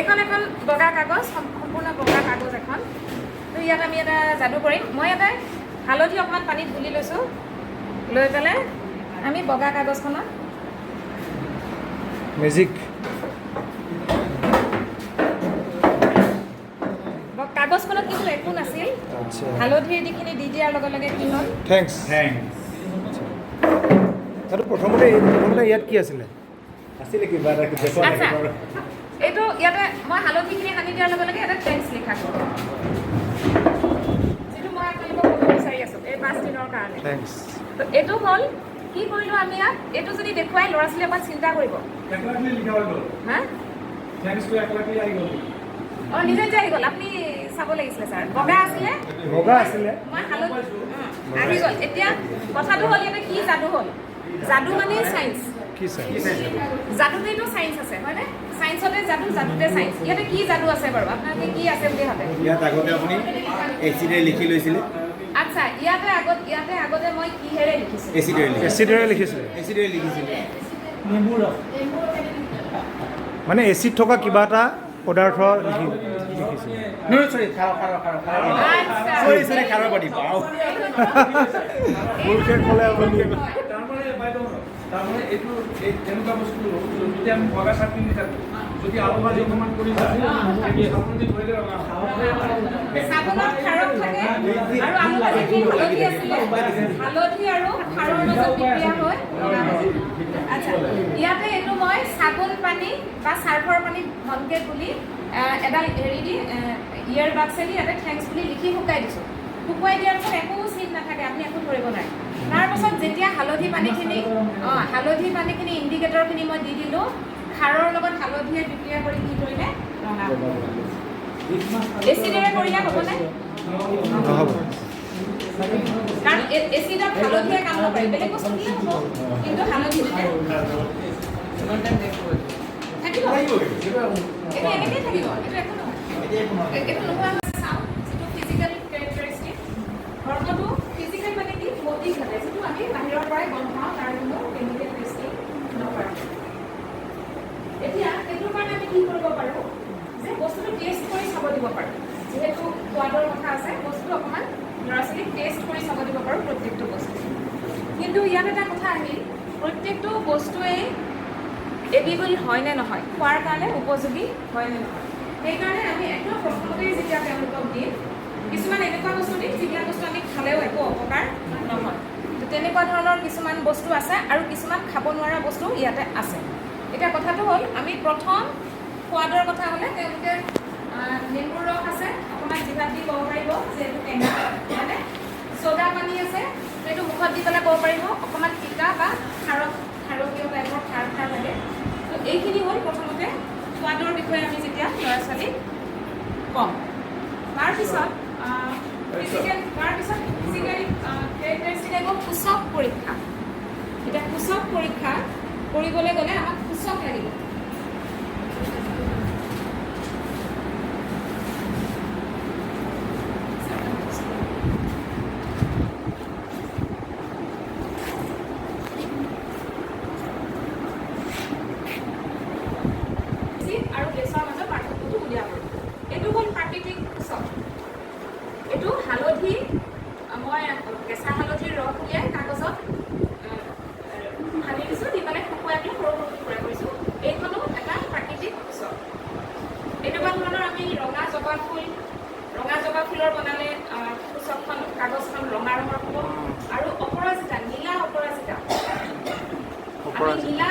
এখন এখন বগা কাগজ, সম্পূৰ্ণ বগা কাগজ এখন। তো ইয়াত আমি এটা যাদু কৰিম। মই এটা হালধি অকণমান পানীত গুলি লৈছোঁ, লৈ পেলাই আমি বগা কাগজখনত মেজিক কাগজখনত কিন্তু একো নাছিল। আচ্ছা হালধি এইখিনি দি দিয়াৰ লগে লগে কি হ'ল? থেংকছ। আৰু প্ৰথমতে ইয়াত কি আছিলে? আছিলে কিবা এটা আচ্ছা, এইটো ইয়াতে মই হালধিখিনি সানি দিয়াৰ লগে লগে এটা থেংকছ লিখা গ'ল, যিটো মই আপোনালোকক ক'ব বিচাৰি আছোঁ এই 5 দিনৰ কাৰণে। থেংকছ। তো এইটো হ'ল কি কৰিলোঁ আমি ইয়াত, এইটো যদি দেখুৱাই ল'ৰা ছোৱালীয়ে অকণমান চিন্তা কৰিব। হা অঁ নিজে নিজে আহি গ'ল, আপুনি চাব লাগিছিলে ছাৰ। বগা আছিলে, মই হালধি আহি গ'ল। এতিয়া কথাটো হ'ল ইয়াতে কি যাদু হ'ল? যাদু মানে চায়েন্স। কি চাইন্স? যাদুতেইতো চায়েন্স আছে হয়নে? চায়েন্সতে যাদু, যাদুতে চায়েন্স। ইয়াতে কি যাদু আছে বাৰু? আপোনালোকে কি আছে বুলি ভাবে? ইয়াত আগতে আপুনি এচিডে লিখি লৈছিলে। আচ্ছা, ইয়াতে আগতে মই কিহেৰে লিখিছিলোঁ? এচিডেৰে লিখিছিলে। এচিডে লিখিছিলে। মানে এচিড থকা কিবা এটা পদাৰ্থ লিখিছিলে। চৰি খাৰৰ পানী পাওঁ। ভুলকৈ ক'লে আপুনি। তাৰমানে এইটো এই তেনেকুৱা বস্তু যদি আমি বগা চাটনি দি থাকোঁ, যদি আলু ভাজি অকণমান কৰি চাটনি ধৰিলে চাবোনত খাৰত থাকে আৰু আলু ভাজিখিনি হালধি আছিলে। হালধি আৰু খাৰৰ মাজত বিক্ৰিয়া হয় বগা ভাজি। আচ্ছা, ইয়াতে এইটো মই চাবোন পানী বা চাৰ্ফৰ পানী ঘনকৈ গুলি এডাল হেৰি দি ইয়াৰ বাক্সেদি ইয়াতে থেংকছ বুলি লিখি শুকাই দিছোঁ। শুকুৱাই দিয়াৰ পিছত একো চিন নাথাকে, আপুনি একো ধৰিব নোৱাৰে। তাৰপাছত যেতিয়া হালধি পানীখিনি ইণ্ডিকেটৰখিনি মই দি দিলোঁ, খাৰৰ লগত হালধিয়ে বিক্ৰিয়া কৰি কি কৰিলে? ৰঙা হ'ল। এচিডেৰে কৰিলে হ'বনে? নহ'ব। কাৰণ এচিডত হালধিয়ে কাম নকৰে, বেলেগ বস্তু দিলে হ'ব, কিন্তু হালধি দিলে থাকিব। এইটো এনেকৈ থাকিব, এইটো একো নহয়। এইটো নোহোৱা চাওঁ, যিটো ফিজিকেল কেৰেক্টাৰিষ্টিক। ধৰ্মটো ফিজিকেল মানে কি? ভৌতিক ঘটে, যিটো আমি বাহিৰৰ পৰাই গম পাওঁ, তাৰ কোনো কেমিকেল টেষ্টিং নকৰোঁ। এতিয়া এইটোৰ কাৰণে আমি কি কৰিব পাৰোঁ যে বস্তুটো টেষ্ট কৰি চাব দিব পাৰোঁ। যিহেতু সোৱাদৰ কথা আছে, বস্তুটো অকণমান ল'ৰা ছোৱালীক টেষ্ট কৰি চাব দিব পাৰোঁ প্ৰত্যেকটো বস্তু। কিন্তু ইয়াত এটা কথা আহিল, প্ৰত্যেকটো বস্তুৱেই এডিবল হয় নে নহয়, খোৱাৰ কাৰণে উপযোগী হয় নে নহয়। সেইকাৰণে আমি একদম প্ৰথমতেই যেতিয়া তেওঁলোকক দিম, কিছুমান এনেকুৱা বস্তু দিম যিবিলাক বস্তু আমি খালেও একো অপকাৰ নহয়। তো তেনেকুৱা ধৰণৰ কিছুমান বস্তু আছে আৰু কিছুমান খাব নোৱাৰা বস্তু ইয়াতে আছে। এতিয়া কথাটো হ'ল, আমি প্ৰথম সোৱাদৰ কথা হ'লে তেওঁলোকে নেমুৰ ৰস আছে, অকণমান জিভাত দি ক'ব পাৰিব যে এইটো টেঙা, মানে চ'দা পানী আছে, সেইটো মুখত দি পেলাই ক'ব পাৰিব অকণমান তিতা বা খাৰকীয় টাইপৰ খাৰ লাগে। তো এইখিনি হ'ল প্ৰথমতে সোৱাদৰ বিষয়ে আমি যেতিয়া ল'ৰা ছোৱালীক ক'ম। তাৰপিছত ফিজিকেলি কেৰেক্টাৰিষ্টিক আহিব সূচক পৰীক্ষা। এতিয়া সূচক পৰীক্ষা কৰিবলৈ গ'লে আমাক সূচক লাগিব। আৰু গেছৰ মাজত পাৰ্থক্যটো উলিয়াব। এইটো হ'ল প্ৰাকৃতিক সূচক। এইটো হালধি, মই কেঁচা হালধিৰ ৰস উলিয়াই কাগজত সানি দিছোঁ, দি পেলাই শুকুৱাই পেলাই সৰু সৰু টুকুৰা কৰিছোঁ। এইখনো এটা প্ৰাকৃতিক সূচক। এনেকুৱা ধৰণৰ আমি ৰঙা জবা ফুলৰ বনালে সূচকখন কাগজখন ৰঙা ৰঙৰ হ'ব। আৰু অপৰাজিতা, নীলা অপৰাজিতা, আমি নীলা